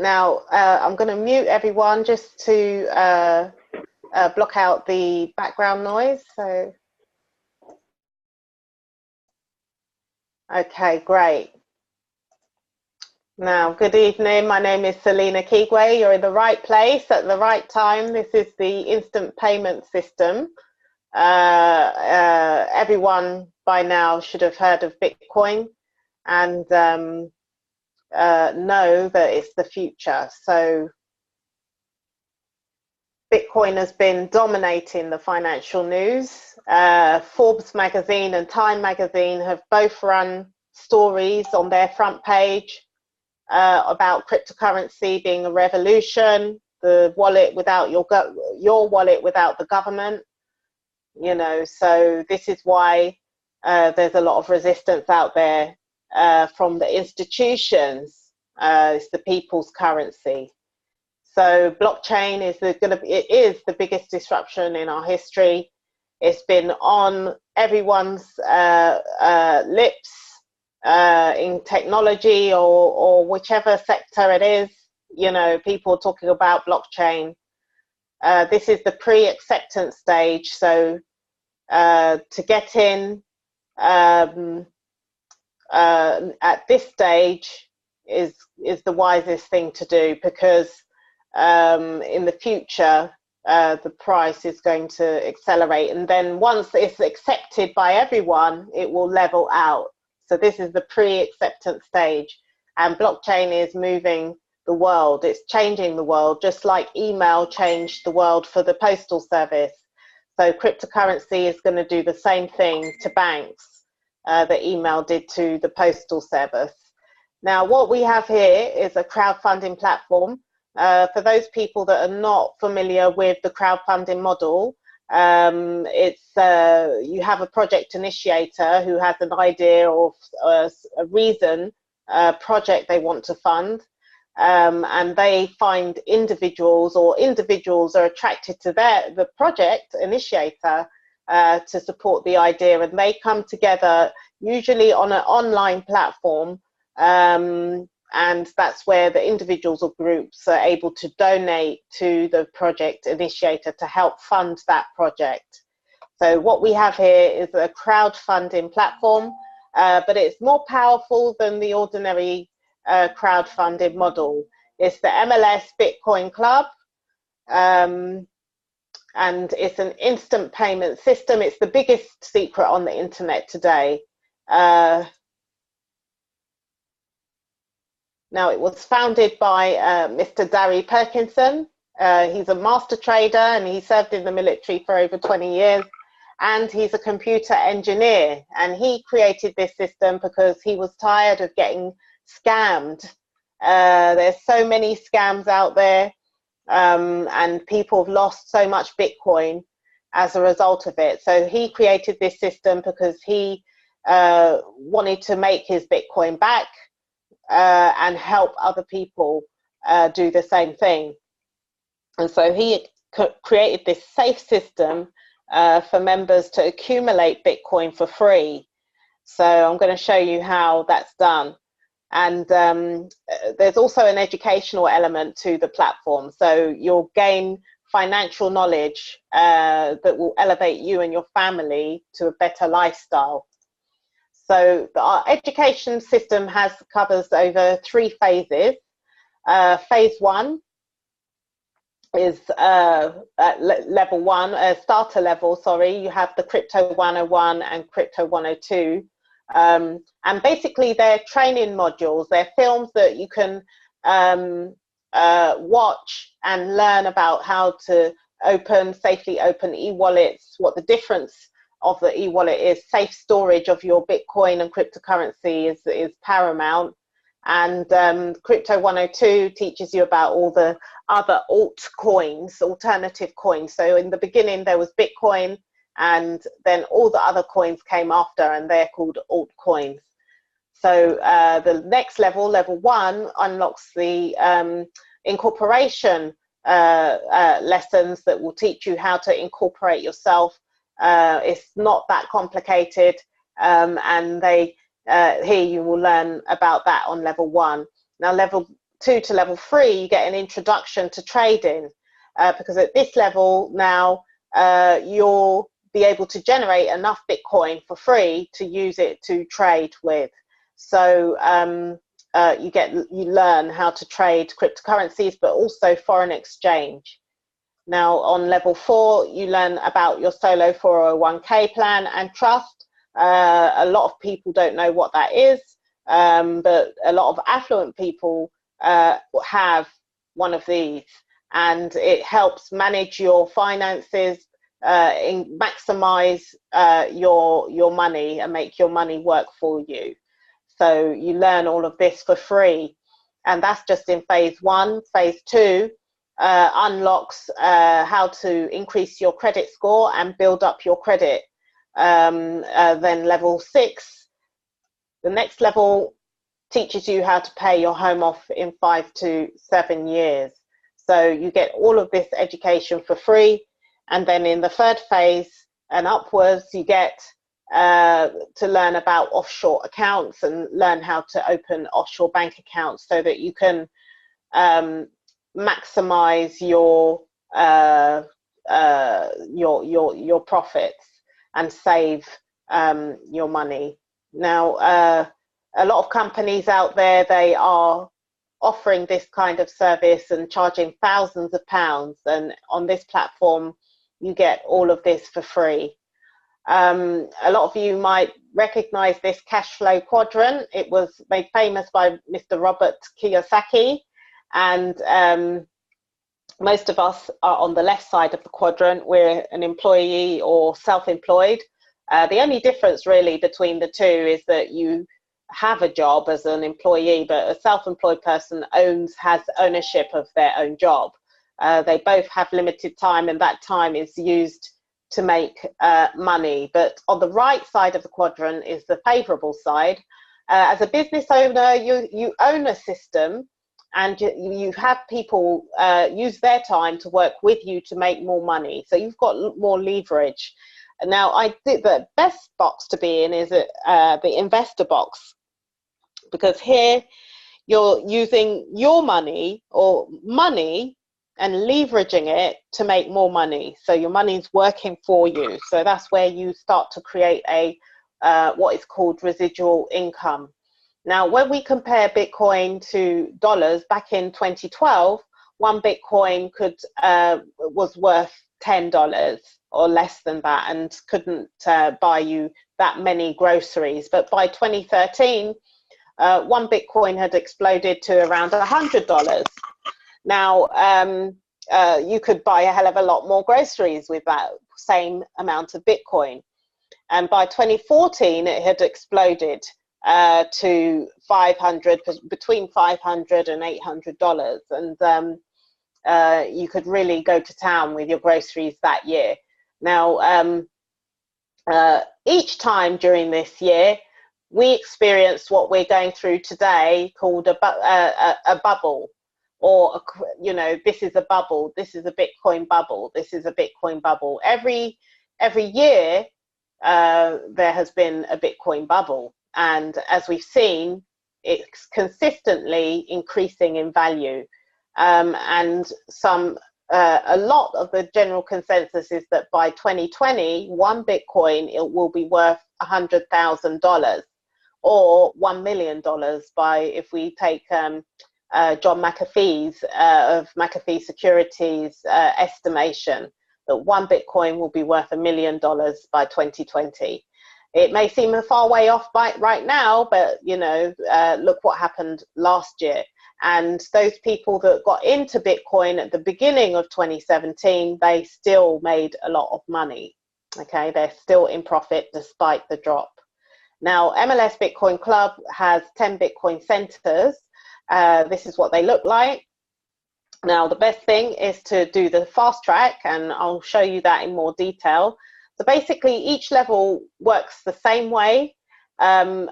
Now, I'm going to mute everyone just to block out the background noise. So, okay, great. Now, good evening. My name is Selina Kigwe. You're in the right place at the right time. This is the instant payment system. Everyone by now should have heard of Bitcoin and know that it's the future. So Bitcoin has been dominating the financial news. Forbes magazine and Time magazine have both run stories on their front page about cryptocurrency being a revolution, the wallet without your wallet without the government. You know, so this is why there's a lot of resistance out there from the institutions. It's the people's currency. So blockchain is the biggest disruption in our history. It's been on everyone's lips in technology or whichever sector it is. You know, people talking about blockchain. This is the pre-acceptance stage. So to get in at this stage is the wisest thing to do, because in the future the price is going to accelerate, and then once it's accepted by everyone, it will level out. So this is the pre-acceptance stage, and blockchain is moving the world. It's changing the world, just like email changed the world for the postal service. So cryptocurrency is going to do the same thing to banks that email did to the postal service. Now, what we have here is a crowdfunding platform. For those people that are not familiar with the crowdfunding model, you have a project initiator who has an idea or a reason, a project they want to fund, and they find individuals, or individuals are attracted to the project initiator to support the idea, and they come together usually on an online platform. And that's where the individuals or groups are able to donate to the project initiator to help fund that project. So what we have here is a crowdfunding platform, but it's more powerful than the ordinary crowdfunding model. It's the MLS Bitcoin Club, and it's an instant payment system. It's the biggest secret on the internet today. Now, it was founded by Mr. Darry Perkinson. He's a master trader, and he served in the military for over 20 years. And he's a computer engineer. And he created this system because he was tired of getting scammed. There's so many scams out there, and people have lost so much Bitcoin as a result of it. So he created this system because he wanted to make his Bitcoin back. And help other people do the same thing. And so he created this safe system for members to accumulate Bitcoin for free. So I'm going to show you how that's done. And there's also an educational element to the platform. So you'll gain financial knowledge that will elevate you and your family to a better lifestyle. So our education system covers over 3 phases. Phase 1 is at level 1, starter level, sorry. You have the Crypto 101 and Crypto 102. And basically they're training modules. They're films that you can watch and learn about how to safely open e-wallets, what the difference of the e-wallet is. Safe storage of your Bitcoin and cryptocurrency is paramount. And Crypto 102 teaches you about all the other altcoins, alternative coins. So in the beginning there was Bitcoin, and then all the other coins came after, and they're called altcoins. So the next level, level 1, unlocks the incorporation lessons that will teach you how to incorporate yourself. It's not that complicated, and here you will learn about that on level 1. Now level 2 to level 3, you get an introduction to trading, because at this level now, you'll be able to generate enough Bitcoin for free to use it to trade with. So you learn how to trade cryptocurrencies, but also foreign exchange. Now on level 4, you learn about your solo 401k plan and trust. A lot of people don't know what that is, but a lot of affluent people have one of these, and it helps manage your finances, maximize your money and make your money work for you. So you learn all of this for free, and that's just in phase 1. Phase 2 unlocks how to increase your credit score and build up your credit. Then level 6, the next level, teaches you how to pay your home off in 5 to 7 years. So you get all of this education for free. And then in the 3rd phase and upwards, you get to learn about offshore accounts and learn how to open offshore bank accounts so that you can maximize your profits and save your money. Now, a lot of companies out there, they are offering this kind of service and charging thousands of pounds, and on this platform you get all of this for free. A lot of you might recognize this cash flow quadrant. It was made famous by Mr. Robert Kiyosaki, and most of us are on the left side of the quadrant. We're an employee or self-employed. The only difference really between the two is that you have a job as an employee, but a self-employed person has ownership of their own job. They both have limited time, and that time is used to make money. But on the right side of the quadrant is the favorable side. As a business owner, you own a system, and you have people use their time to work with you to make more money. So you've got more leverage. Now, I think the best box to be in is the investor box, because here you're using your money or money and leveraging it to make more money. So your money's working for you. So that's where you start to create a what is called residual income. Now, when we compare Bitcoin to dollars, back in 2012, one Bitcoin was worth $10 or less than that, and couldn't buy you that many groceries. But by 2013, one Bitcoin had exploded to around $100. Now, you could buy a hell of a lot more groceries with that same amount of Bitcoin. And by 2014, it had exploded to between $500 and $800. And you could really go to town with your groceries that year. Now, each time during this year, we experienced what we're going through today called a bubble, or, you know, this is a bubble, this is a Bitcoin bubble, this is a Bitcoin bubble. Every year, there has been a Bitcoin bubble. And as we've seen, it's consistently increasing in value. And a lot of the general consensus is that by 2020, one Bitcoin, it will be worth $100,000 or $1 million if we take John McAfee's of McAfee Securities estimation that one Bitcoin will be worth $1 million by 2020. It may seem a far way off right now, but you know, look what happened last year. And those people that got into Bitcoin at the beginning of 2017, they still made a lot of money. Okay, they're still in profit despite the drop. Now, MLS Bitcoin Club has 10 Bitcoin centers. This is what they look like. Now, the best thing is to do the fast track, and I'll show you that in more detail. So basically, each level works the same way. And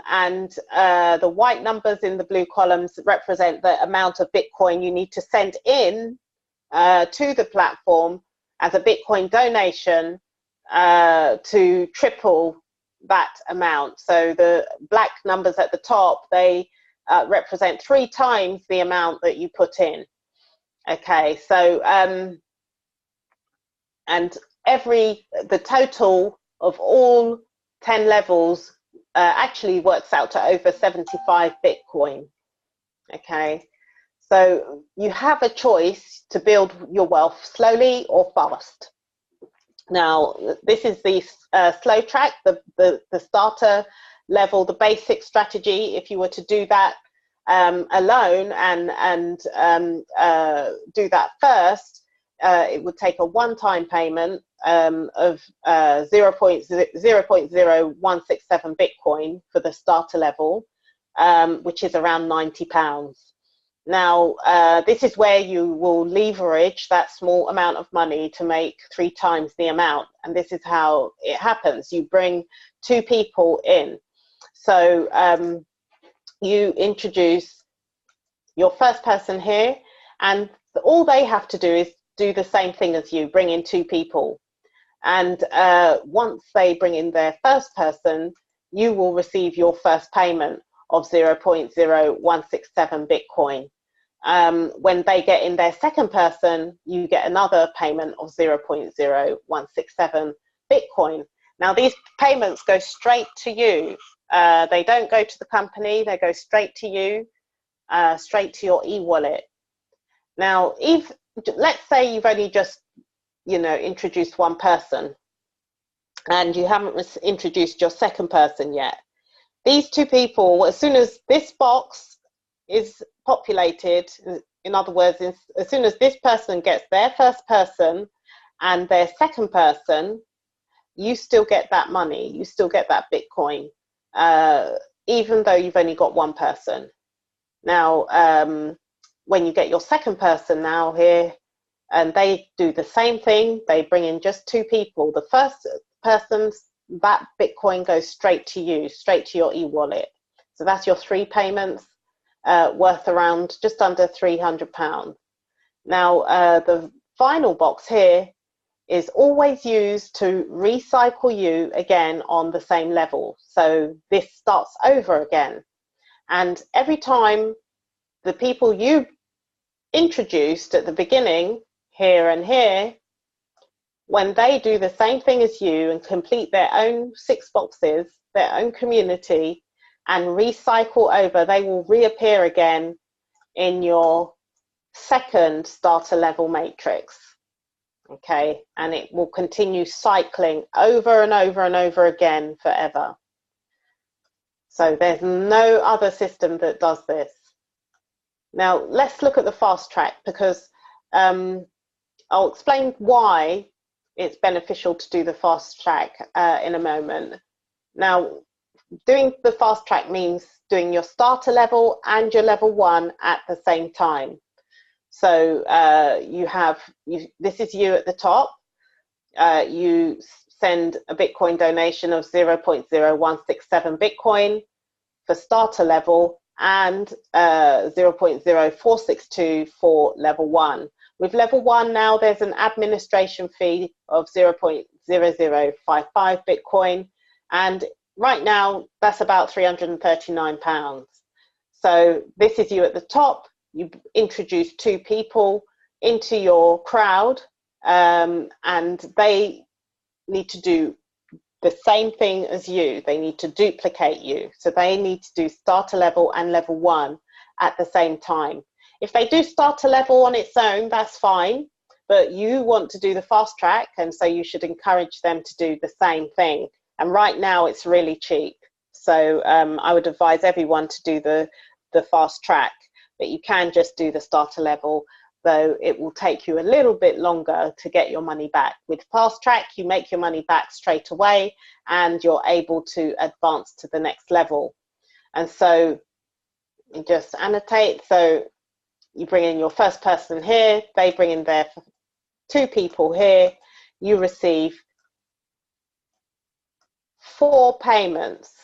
the white numbers in the blue columns represent the amount of Bitcoin you need to send in to the platform as a Bitcoin donation to triple that amount. So the black numbers at the top, they represent 3 times the amount that you put in. Okay, so and the total of all 10 levels actually works out to over 75 Bitcoin. Okay, so you have a choice to build your wealth slowly or fast. Now, this is the slow track, the starter level, the basic strategy. If you were to do that alone and do that first, it would take a one-time payment of 0.0167 Bitcoin for the starter level, which is around £90. Now, this is where you will leverage that small amount of money to make 3 times the amount. And this is how it happens. You bring 2 people in. So you introduce your first person here, and all they have to do is do the same thing as you, bring in 2 people. And once they bring in their first person, you will receive your first payment of 0.0167 Bitcoin. When they get in their second person, you get another payment of 0.0167 Bitcoin. Now, these payments go straight to you. They don't go to the company, they go straight to you, straight to your e-wallet. Now, let's say you've only just, introduced one person and you haven't introduced your second person yet. These 2 people, as soon as this box is populated, in other words, as soon as this person gets their first person and their second person, you still get that money, you still get that Bitcoin, even though you've only got one person. Now, when you get your second person now here, and they do the same thing, they bring in just 2 people. The first person's, that Bitcoin goes straight to you, straight to your e-wallet. So that's your 3 payments worth around just under £300. Now, the final box here is always used to recycle you again on the same level. So this starts over again. And every time the people you introduced at the beginning, here and here, when they do the same thing as you and complete their own 6 boxes, their own community, and recycle over, they will reappear again in your second starter level matrix. Okay, and it will continue cycling over and over and over again forever. So there's no other system that does this. Now let's look at the fast track, because I'll explain why it's beneficial to do the fast track in a moment. Now, doing the fast track means doing your starter level and your level 1 at the same time. So this is you at the top. You send a Bitcoin donation of 0.0167 Bitcoin for starter level and 0.0462 for level 1. With level 1 now, there's an administration fee of 0.0055 Bitcoin, and right now that's about £339. So this is you at the top. You introduce 2 people into your crowd, and they need to do the same thing as you. They need to duplicate you. So they need to do starter level and level 1 at the same time. If they do starter level on its own, that's fine, but you want to do the fast track, and so you should encourage them to do the same thing. And right now it's really cheap. So I would advise everyone to do the fast track, but you can just do the starter level, though it will take you a little bit longer to get your money back. With fast track, you make your money back straight away and you're able to advance to the next level. And so you just annotate. So you bring in your first person here, they bring in their 2 people here, you receive 4 payments.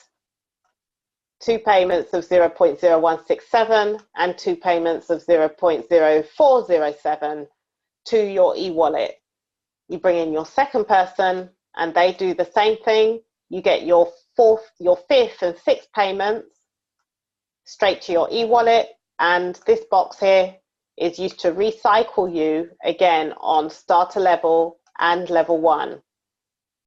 2 payments of 0.0167 and 2 payments of 0.0407 to your e-wallet. You bring in your second person and they do the same thing. You get your 5th and 6th payments straight to your e-wallet. And this box here is used to recycle you again on starter level and level 1.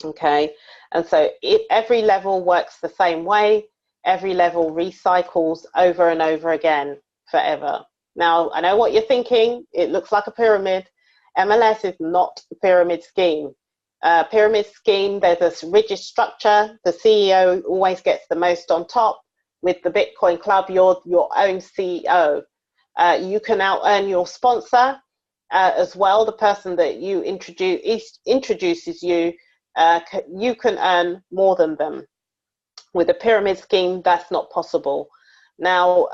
Okay, and so every level works the same way. Every level recycles over and over again forever. Now, I know what you're thinking. It looks like a pyramid. MLS is not a pyramid scheme. Pyramid scheme, there's a rigid structure. The CEO always gets the most on top. With the Bitcoin Club, you're your own CEO. You can out earn your sponsor as well. The person that you introduces you, you can earn more than them. With a pyramid scheme, that's not possible. Now,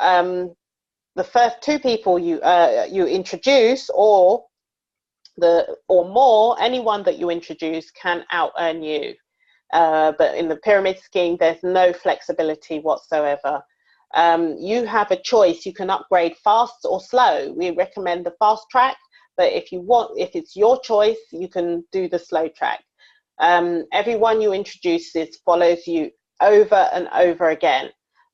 the first 2 people you introduce, or more, anyone that you introduce can out earn you. But in the pyramid scheme, there's no flexibility whatsoever. You have a choice. You can upgrade fast or slow. We recommend the fast track, but if it's your choice, you can do the slow track. Everyone you introduce follows you over and over again.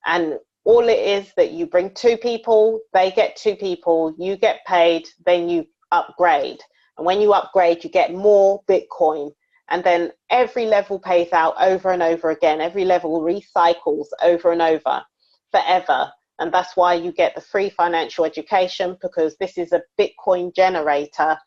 And all it is that you bring 2 people, they get 2 people, you get paid, then you upgrade. And when you upgrade, you get more Bitcoin. And then every level pays out over and over again. Every level recycles over and over forever. And that's why you get the free financial education, because this is a Bitcoin generator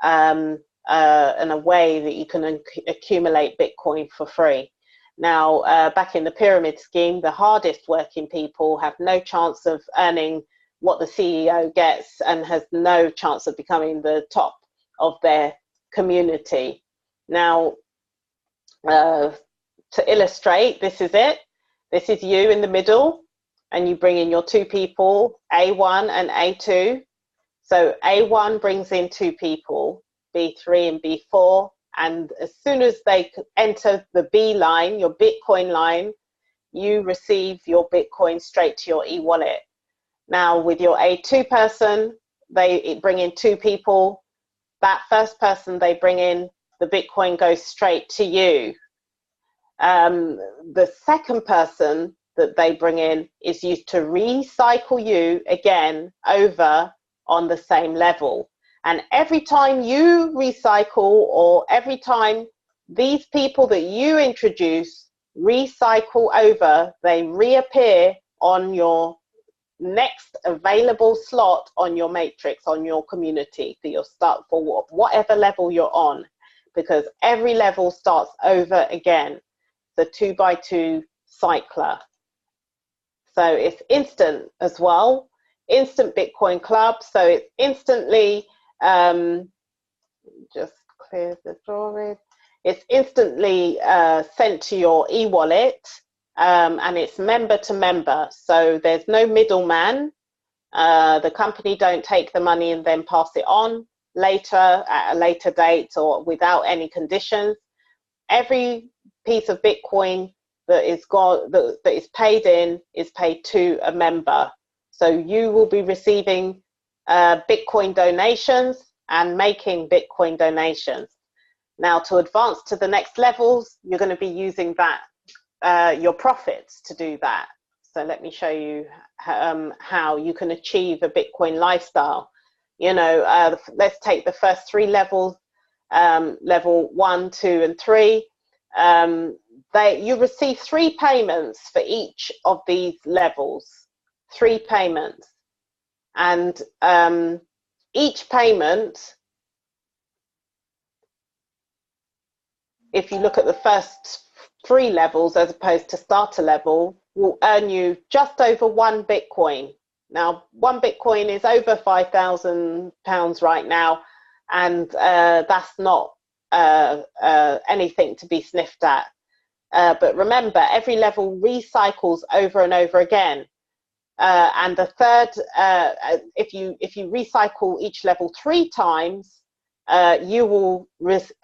and a way that you can accumulate Bitcoin for free. Now, back in the pyramid scheme, the hardest working people have no chance of earning what the CEO gets and has no chance of becoming the top of their community. Now, to illustrate, this is it. This is you in the middle, and you bring in your 2 people, A1 and A2. So A1 brings in 2 people, B3 and B4. And as soon as they enter the B line, your Bitcoin line, you receive your Bitcoin straight to your e-wallet. Now, with your A2 person, they bring in 2 people. That first person they bring in, the Bitcoin goes straight to you. The second person that they bring in is used to recycle you again over on the same level. And every time you recycle, or every time these people that you introduce recycle over, they reappear on your next available slot on your matrix, on your community for your start, for whatever level you're on, because every level starts over again. The 2x2 cycler. So it's instant as well. Instant Bitcoin Club. So it's instantly, just clear the drawing. It's instantly sent to your e-wallet, and it's member to member. So there's no middleman. The company don't take the money and then pass it on later at a later date or without any conditions. Every piece of Bitcoin that is paid in is paid to a member. So you will be receiving Bitcoin donations and making Bitcoin donations. Now, to advance to the next levels, you're going to be using that, your profits to do that. So let me show you how you can achieve a Bitcoin lifestyle. You know, let's take the first 3 levels, level 1, 2, and 3. You receive 3 payments for each of these levels. 3 payments. And each payment, if you look at the first 3 levels as opposed to starter level, will earn you just over 1 Bitcoin. Now, 1 Bitcoin is over £5,000 right now, and that's not anything to be sniffed at. But remember, every level recycles over and over again. And the third, if you recycle each level 3 times, you will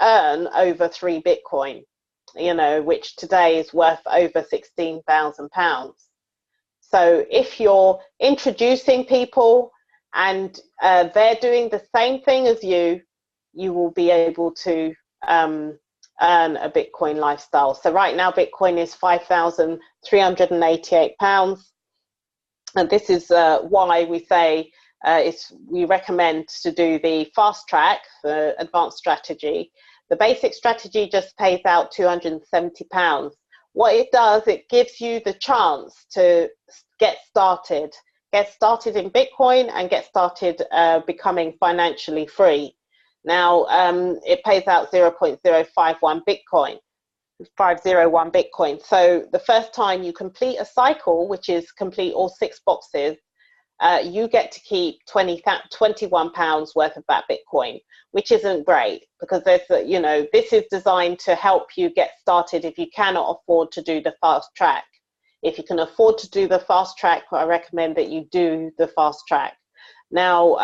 earn over 3 Bitcoin, you know, which today is worth over £16,000. So if you're introducing people and they're doing the same thing as you, you will be able to earn a Bitcoin lifestyle. So right now, Bitcoin is £5,388. And this is why we say we recommend to do the fast track, the advanced strategy. The basic strategy just pays out £270. What it does, it gives you the chance to get started in Bitcoin and get started becoming financially free. Now, it pays out 0.051 Bitcoin. 501 Bitcoin. So the first time you complete a cycle, which is complete all 6 boxes, you get to keep £21 worth of that Bitcoin, which isn't great because there's, this is designed to help you get started if you cannot afford to do the fast track. If you can afford to do the fast track, I recommend that you do the fast track. Now,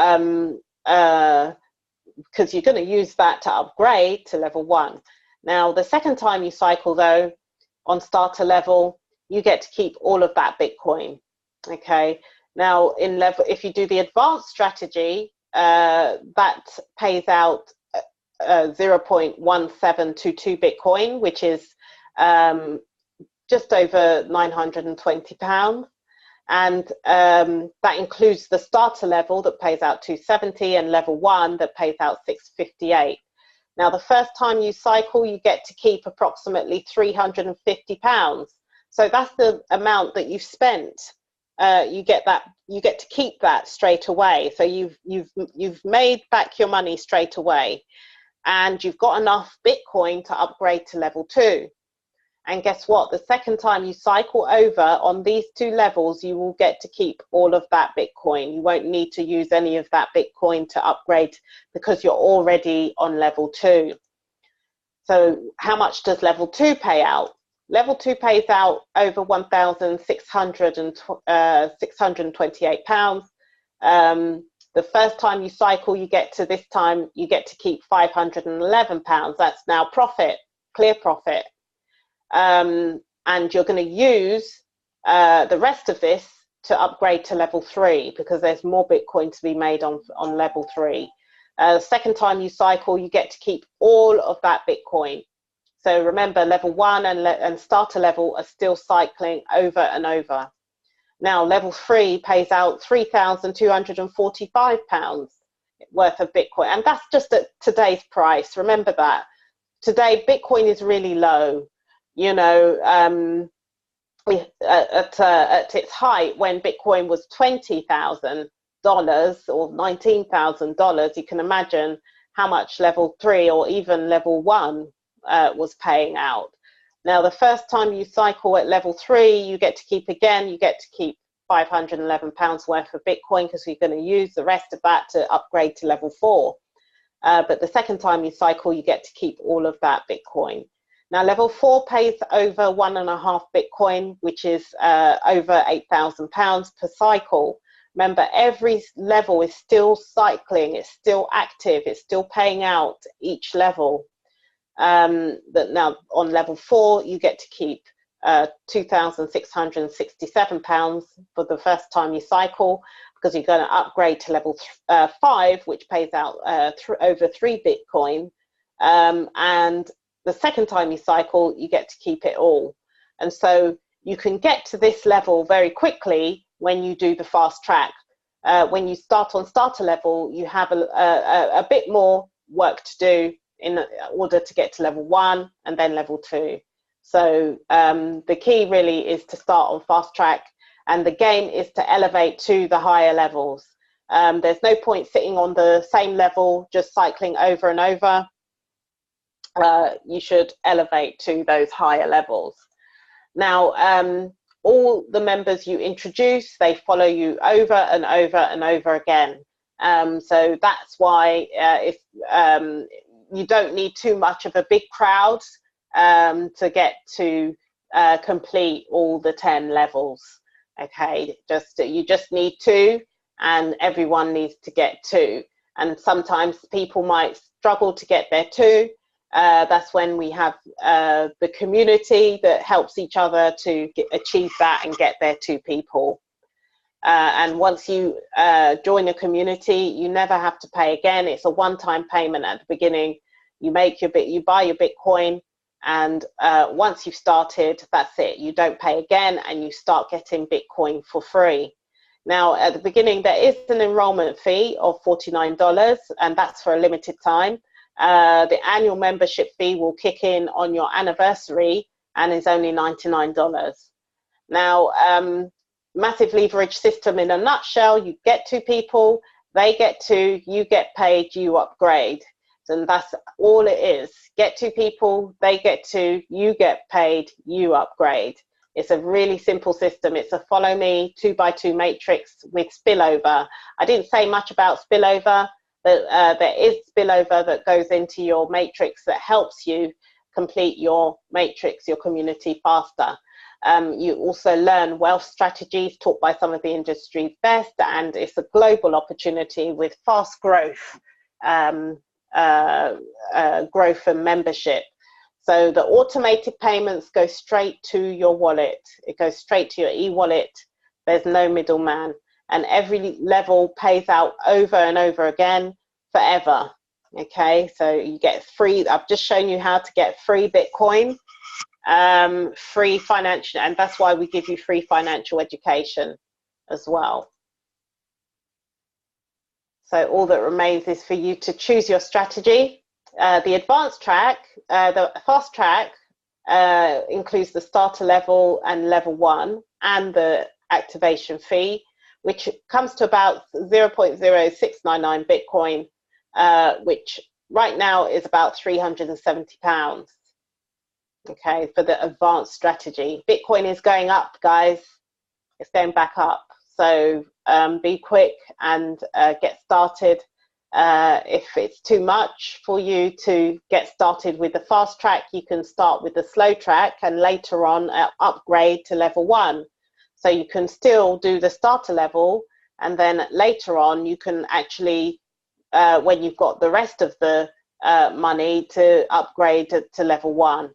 because you're going to use that to upgrade to level 1. Now, the second time you cycle, though, on starter level, you get to keep all of that Bitcoin. Okay. Now, if you do the advanced strategy, that pays out 0.1722 Bitcoin, which is just over £920. And that includes the starter level that pays out 270 and level 1 that pays out 658. Now, the first time you cycle, you get to keep approximately £350. So that's the amount that you've spent. You get to keep that straight away. So you've made back your money straight away, and you've got enough Bitcoin to upgrade to level 2. And guess what? The second time you cycle over on these 2 levels, you will get to keep all of that Bitcoin. You won't need to use any of that Bitcoin to upgrade because you're already on level 2. So how much does level 2 pay out? Level 2 pays out over £1,628. The first time you cycle, you get to keep £511. That's now profit, clear profit. And you're going to use the rest of this to upgrade to level 3 because there's more Bitcoin to be made on level 3. Second time you cycle, you get to keep all of that Bitcoin. So remember, level 1 and starter level are still cycling over and over. Now, level 3 pays out £3,245 worth of Bitcoin. And that's just at today's price. Remember that. Today, Bitcoin is really low. At its height, when Bitcoin was $20,000 or $19,000, you can imagine how much level 3 or even level 1 was paying out. Now, the first time you cycle at level 3, you get to keep £511 worth of Bitcoin because you're going to use the rest of that to upgrade to level 4. But the second time you cycle, you get to keep all of that Bitcoin. Now, level 4 pays over 1.5 Bitcoin, which is over £8,000 per cycle. Remember, every level is still cycling, it's still active, it's still paying out each level. Now, on level 4, you get to keep £2,667 for the first time you cycle because you're going to upgrade to level 5, which pays out over 3 Bitcoin. And the second time you cycle, you get to keep it all. And so you can get to this level very quickly when you do the fast track. When you start on starter level, you have a bit more work to do in order to get to level 1 and then level 2. So the key really is to start on fast track, and the game is to elevate to the higher levels. There's no point sitting on the same level, just cycling over and over. You should elevate to those higher levels. Now, all the members you introduce, they follow you over and over and over again. So that's why if you don't need too much of a big crowd to get to complete all the 10 levels. Okay, you just need 2, and everyone needs to get 2. And sometimes people might struggle to get there too. That's when we have the community that helps each other to achieve that and get there 2 people. And once you join a community, you never have to pay again. It's a one-time payment at the beginning. You buy your Bitcoin, and once you've started, that's it. You don't pay again, and you start getting Bitcoin for free. Now, at the beginning, there is an enrollment fee of $49, and that's for a limited time. The annual membership fee will kick in on your anniversary and is only $99. Now, massive leverage system in a nutshell: you get 2 people, they get 2, you get paid, you upgrade. And that's all it is. Get 2 people, they get 2, you get paid, you upgrade. It's a really simple system. It's a follow me 2x2 matrix with spillover. I didn't say much about spillover, but there is spillover that goes into your matrix that helps you complete your matrix, your community, faster. You also learn wealth strategies taught by some of the industry's best, and it's a global opportunity with fast growth, growth and membership. So the automated payments go straight to your wallet. It goes straight to your e-wallet. There's no middleman, and every level pays out over and over again forever. Okay, so you get free. I've just shown you how to get free Bitcoin, free financial, and that's why we give you free financial education as well. So all that remains is for you to choose your strategy. The advanced track, the fast track, includes the starter level and level 1 and the activation fee, which comes to about 0.0699 Bitcoin, which right now is about £370. Okay, for the advanced strategy. Bitcoin is going up, guys. It's going back up. So be quick and get started. If it's too much for you to get started with the fast track, you can start with the slow track and later on upgrade to level 1. So you can still do the starter level, and then later on you can actually, when you've got the rest of the money, to upgrade to level 1.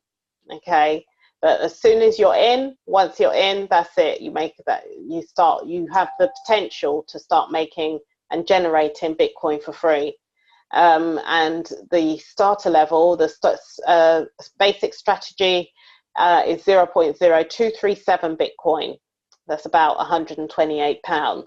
Okay, but as soon as you're in, once you're in, that's it. You make that, you start, you have the potential to start making and generating Bitcoin for free. And the starter level, the basic strategy is 0.0237 Bitcoin. That's about £128.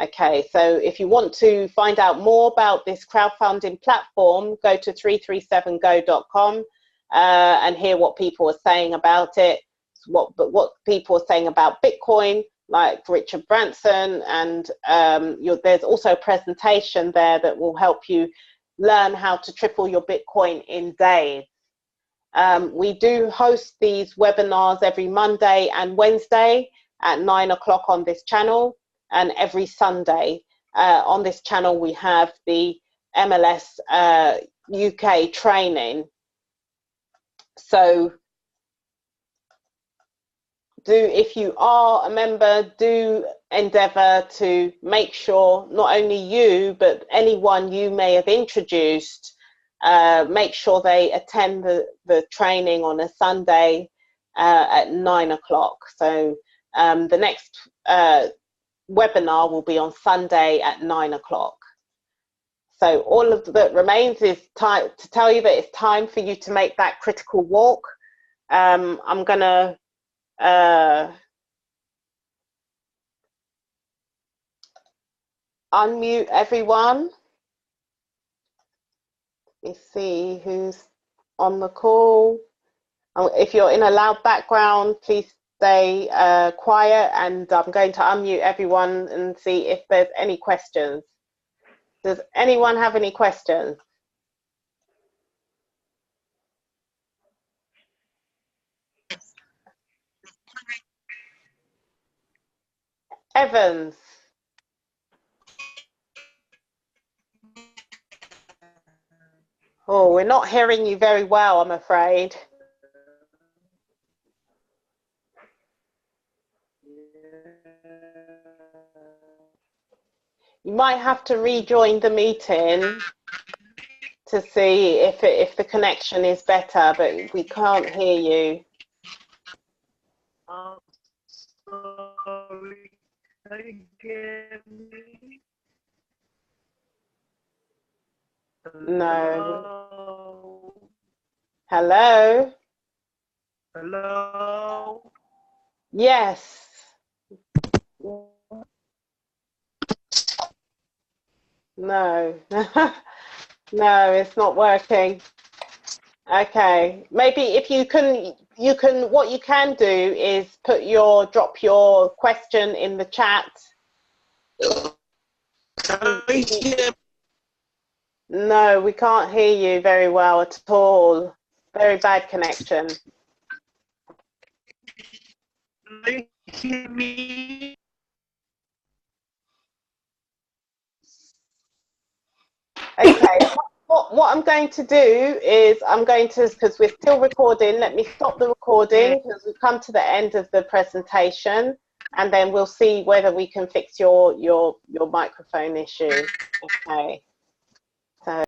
Okay, so if you want to find out more about this crowdfunding platform, go to 337go.com and hear what people are saying about it, what people are saying about Bitcoin, like Richard Branson, and there's also a presentation there that will help you learn how to triple your Bitcoin in days. We do host these webinars every Monday and Wednesday at 9 o'clock on this channel, and every Sunday on this channel we have the MLS UK training. So if you are a member, do endeavour to make sure not only you, but anyone you may have introduced, make sure they attend the training on a Sunday at 9 o'clock. So the next webinar will be on Sunday at 9 o'clock. So all of that remains is time to tell you that it's time for you to make that critical walk. I'm going to unmute everyone. Let me see who's on the call. If you're in a loud background, please stay quiet, and I'm going to unmute everyone and see if there's any questions. Does anyone have any questions? Evans. Oh, we're not hearing you very well, I'm afraid. You might have to rejoin the meeting to see if the connection is better, but we can't hear you. Sorry, can you hear me? No. Hello? Hello? Yes. No. No, it's not working. Okay. Maybe if what you can do is drop your question in the chat. No, we can't hear you very well at all. Very bad connection. You hear me? Okay. What I'm going to do is because we're still recording, let me stop the recording because we've come to the end of the presentation, and then we'll see whether we can fix your microphone issue. Okay. So